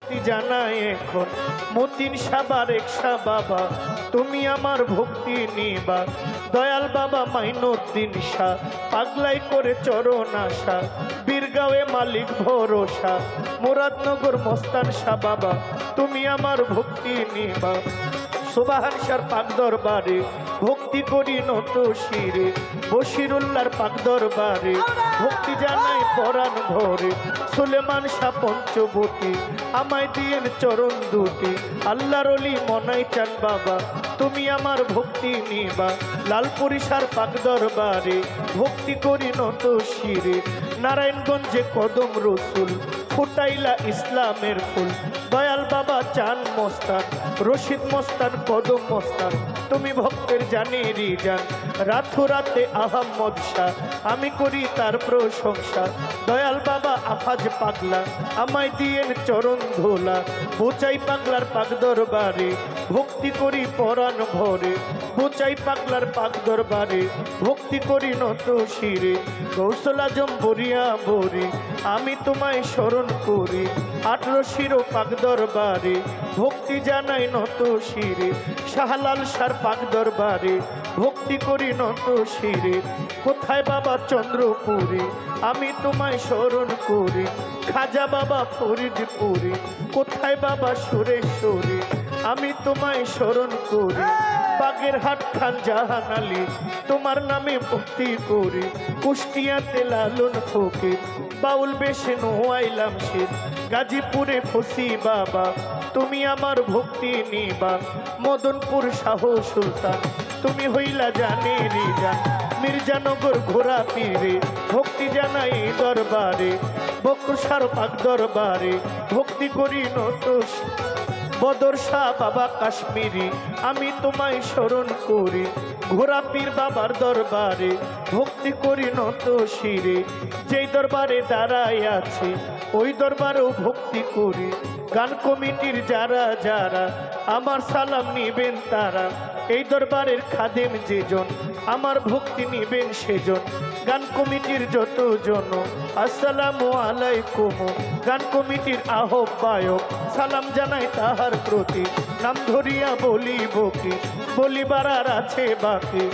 ভক্তি জানাই এখন মতিন সাবার একশা বাবা তুমি আমার ভক্তি নিবা দয়াল বাবা মাইনুদ্দিন শাহ পাগলাই করে চরণ আশা বীরগাঁওয়ে মালিক ভরসা মুরাদনগর মস্তান শাহ বাবা তুমি আমার ভক্তি নিবা সুবাহান শাহর পাক দরবারে ভক্তি করি নত শিরে বশিরুল্লাহর পাক দরবারে ভক্তি জানাই পরাণ ভরে সুলেমান শাহ পঞ্চবতী আমায় দিয়েন চরণ দুটি আল্লাহর অলি মনাই চান বাবা তুমি আমার ভক্তি নিবা লালপুরিশার পাক দরবারে ভক্তি করি নত শিরে নারায়ণগঞ্জে কদম রসুল ফুটাইলা ইসলামের ফুল দয়াল বাবা চান মস্তান রশিদ মস্তান কদম মস্তান তুমি ভক্তের জানেরই জান রাতে আহম্মদ শাহ আমি করি তার প্রশংসা দয়াল বাবা আফাজ পাগলা আমায় দিয়েন চরণ ধোলা বোচাই পাগলার পাক দরবারে ভক্তি করি পরাণ ভরে বোচাই পাগলার পাক দরবারে ভক্তি করি নত শিরে কৌশল আজম বরিয়া বরি আমি তোমায় স্মরণ করি 18 শিরো পাক দরবারে ভক্তি জানাই নত শিরে শাহলাল শাহর পাক দরবারে ভক্তি করি নত শিরে কোথায় বাবা চন্দ্রপুরী আমি তোমায় স্মরণ করি খাজা বাবা ফরিদপুরি কোথায় বাবা সুরেশ্বরী আমি তোমায় স্মরণ করি বাগেরহাট খান জাহান আলী তোমার নামে ভক্তি করি কুষ্টিয়াতে লালন ফকির বাউল বেশে নোয়াইলাম শীত গাজীপুরে ফসি বাবা তুমি আমার ভক্তি নিবা মদনপুর শাহ সুলতান তুমি হইলা জানেরি জান মির্জানগর ঘোড়া পীরে ভক্তি জানাই দরবারে বকুশার পাক দরবারে ভক্তি করি নত বদর শাহ বাবা কাশ্মীরি আমি তোমায় স্মরণ করি ঘোড়া পীর বাবার দরবারে ভক্তি করি নত শিরে যেই দরবারে দাঁড়াই আছে ওই দরবারেও ভক্তি করি গান কমিটির যারা যারা আমার সালাম নিবেন তারা এই দরবারের খাদেম যেজন আমার ভক্তি নিবেন সেজন গান কমিটির যতজন আসসালামু আলাইকুম গান কমিটির আহ্বায়ক সালাম জানাই তাহার প্রতি নাম ধরিয়া বলিব কি বলিবার আর আছে বাকি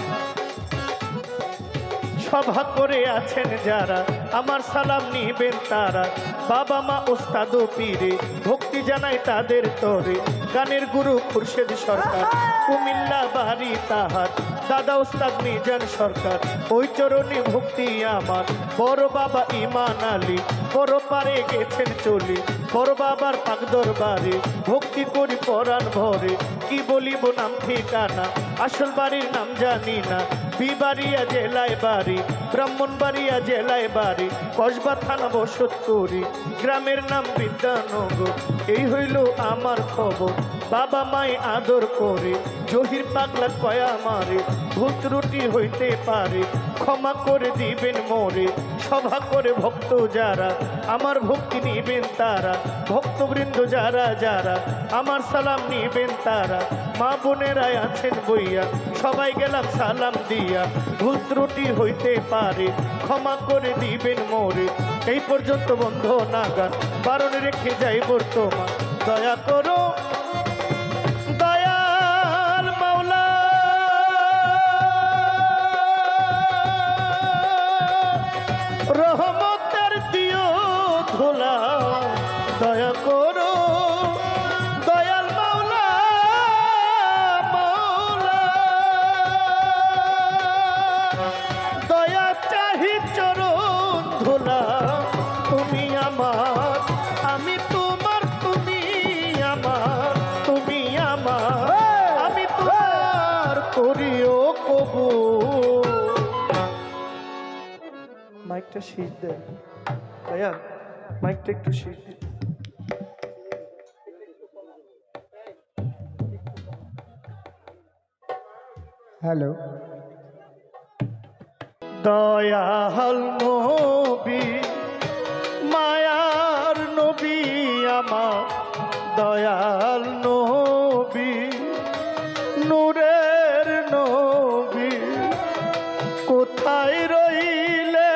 সভা করে আছেন যারা আমার সালাম নিবেন তারা বাবা মা ওস্তাদ পীরে ভক্তি জানাই তাদের তরে গানের গুরু খুরশেদ সরকার কুমিল্লা বাড়ি তাহার দাদা ওস্তাদ মিজান সরকার ওই চরণে ভক্তি আমার বড় বাবা ইমান আলী বড় পারে গেছেন চলি বড় বাবার পাক দরবারে ভক্তি করি পরাণ ভরে কি বলিব নাম ঠিকানা আসল বাড়ির নাম জানি না বিবাড়িয়া জেলায় বাড়ি ব্রাহ্মণবাড়িয়া জেলায় বাড়ি কসবা থানা বসত করি গ্রামের নাম বিদ্যানগর এই হইল আমার খবর বাবা মায় আদর করে জহির পাগলা কয়া মারে ভুল ত্রুটি হইতে পারে ক্ষমা করে দিবেন মোরে সভা করে ভক্ত যারা আমার ভক্তি নিবেন তারা ভক্তবৃন্দ যারা যারা আমার সালাম নিবেন তারা মা বোনেরা আছেন বইয়া সবাই গেলাম সালাম দিয়া ভুল ত্রুটি হইতে পারে ক্ষমা করে দিবেন মোরে এই পর্যন্ত বন্ধ নাগান বারণ রেখে যাই বর্তমান দয়া করো দয়াল মাওলা রহমতের দিও ধোলা দয়া করো দয়াল মাওলা মাওলা দয়া চাহি চরণ ধোলা তুমি আমার আমি তোমার তুমি আমার তুমি আমার আমি তোমার করিও কবু মাইকটা শীত দেয় ভাইয়া মাইকটা একটু শীত দিন হ্যালো দয়াল নবী মায়ার নবী আমার দয়াল নবী নূরের নবী কোথায় রইলে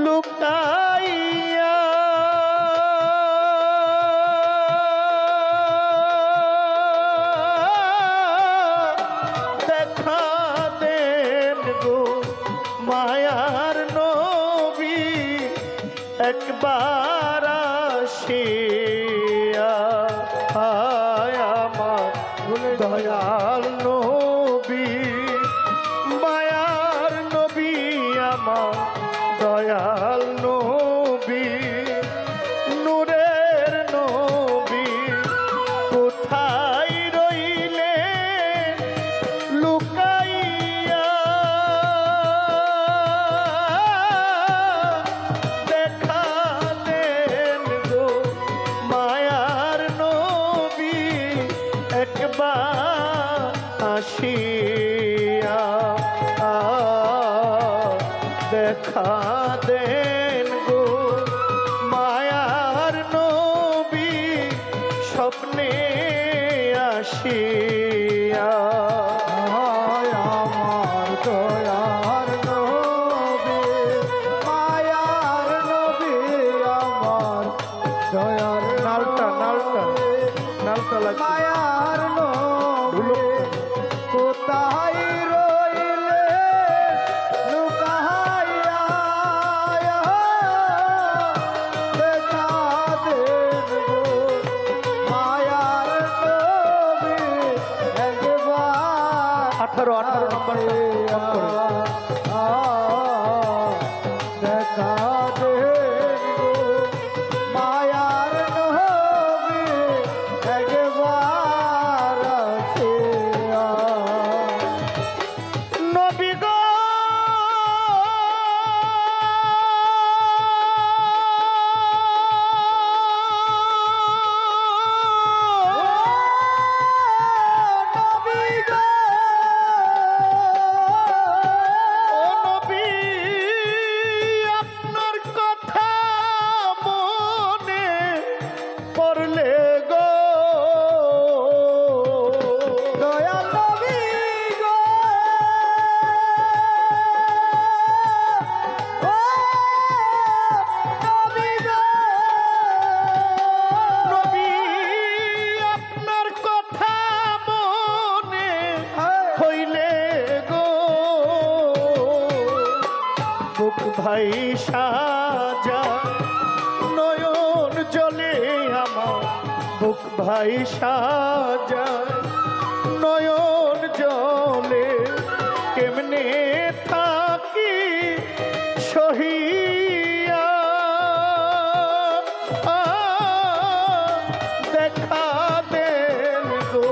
লুকাইয়া আসিয়া হায় আমার দয়াল নবী মায়ার নবী আমার দয়াল নবী নূরের নবী কোথায় রইলে লুকাইয়া দেখা দেন গো মায়ার নবী একবার আসিয়া দেখা দেন গো মায়ার নবী স্বপ্নে আসিয়া হায় আমার দয়ার নবী মায়ার নবী আমার দয়ার নালটা লাগে মায়ার নবী কোথায় রইলে লুকাইয়া দেখা দেন গো মায়ার নবী একবার 18 নম্বর দেখা দেন গো মায়ার নবী একবার আসিয়া নবী গো নবী গো ও নবী আপনার কথা মনে পড়লে গো দয়াল নবী গো ও নবী গো নবী আপনার কথা মনে হইলে গো বুক ভাই সাজা নয়ন জলে আমার বুক ভাই সাজা নয়ন জলে কেমনে থাকি সহিয়া দেখা দেন গো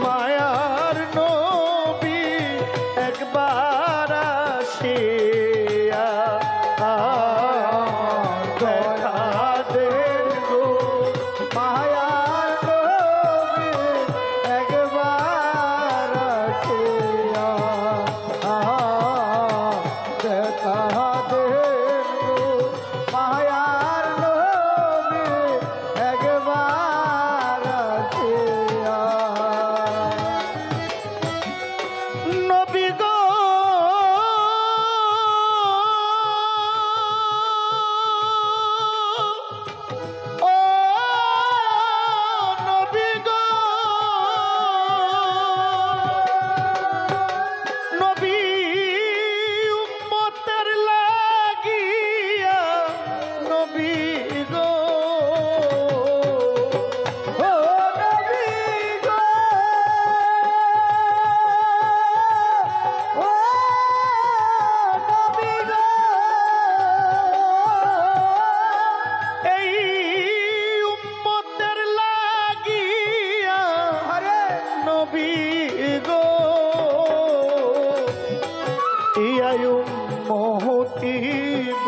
মায়ার নবী একবার আসিয়া দেখা দেন গো মায়ার নবী একবার আসিয়া দেখা দেন গো মায়ার নবী একবার আসিয়া নবী গো ও নবী গো নবী উম্মতের লাগিয়া নবী গো ও নবী গো ও নবী গো এই উম্মতের লাগিয়া আরে নবী গো ইয়াই উম্মতিব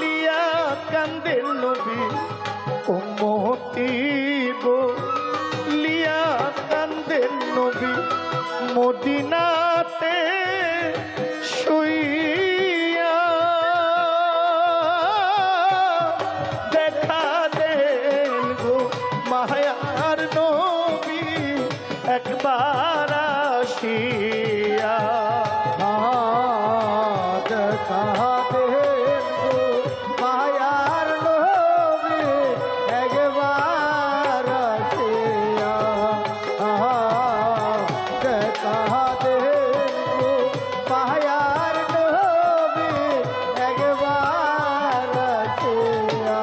লিয়া কান্দেন নবী উম্মতিব লিয়া কান্দেন নবী মদিনাতে শুইয়া দেখা দেন গো মায়ার নবী একবার আসিয়া দেখা দেন গো মায়ার নবী একবার আসিয়া দেখা দেন গো মায়ার নবী একবার আসিয়া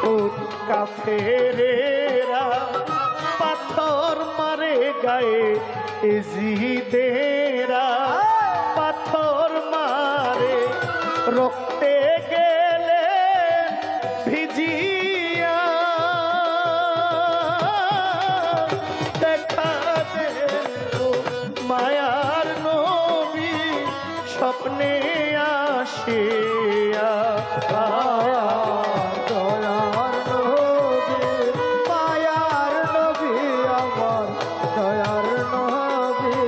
খুদ কাফেরেরা পাথর মারে গায়ে এজিদেরা পাথর মারে রক্তে গেলে ভিজিয়া দেখা দেন গো মায়ার নবী স্বপ্নে আসিয়া দয়ার নবী মায়ার নবী আমার দয়ার নবী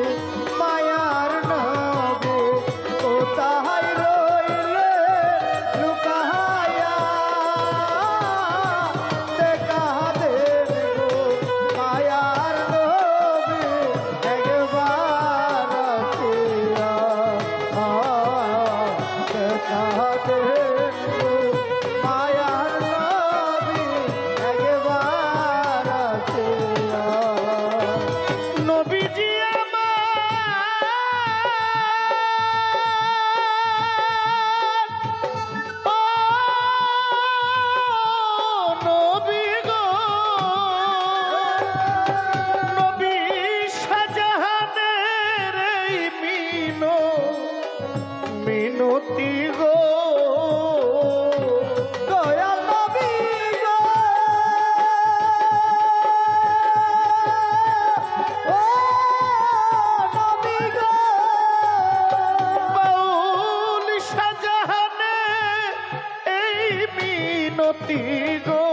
মায়ার নবী কোথায় রইলে লুকায়া দেখা দেন গো মায়ার নবী একবার আসিয়া দেখা দেন গো মায়ার নবী একবার আসিয়া নবীজি আমার নবী গো নবী শাহজাহানের এই মিনতি গো দয়াল নবী গো ও নবী গো বাউল শাহজাহানের এই মিনতি গো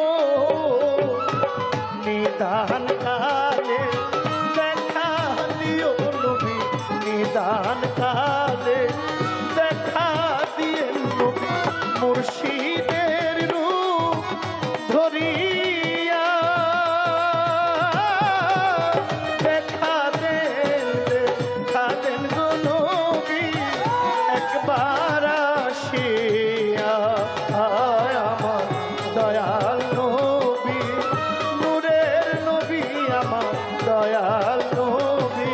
নিদান কালে দেখা দিও নবী নিদান কালে দেখা দিয়ে নবী মুর্শিদের রূপ ধরিয়া দেখা দেন গো নবী একবার আসিয়া আমার দয়াল নবী নূরের নবী আমার দয়াল নবী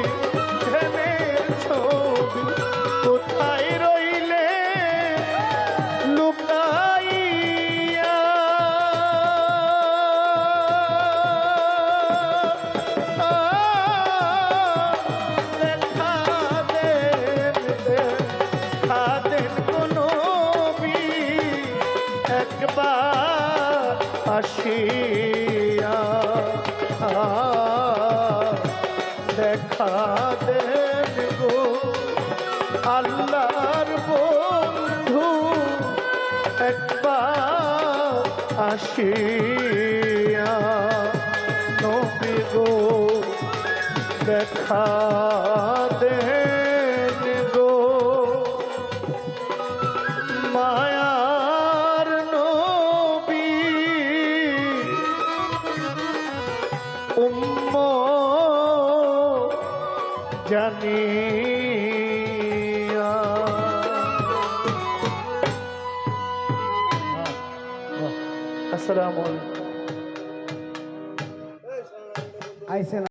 প্রেমের ছবি কোথায় রইলে লুকাইয়া দেখা দেন গো নবী একবার আসিয়া দেখা দেন গো আল্লাহর বন্ধু একবার আসিয়া নবী গো দেখা দেন গো মায়ার নবী জানিয়া। আসসালামু আলাইকুম। আইসেন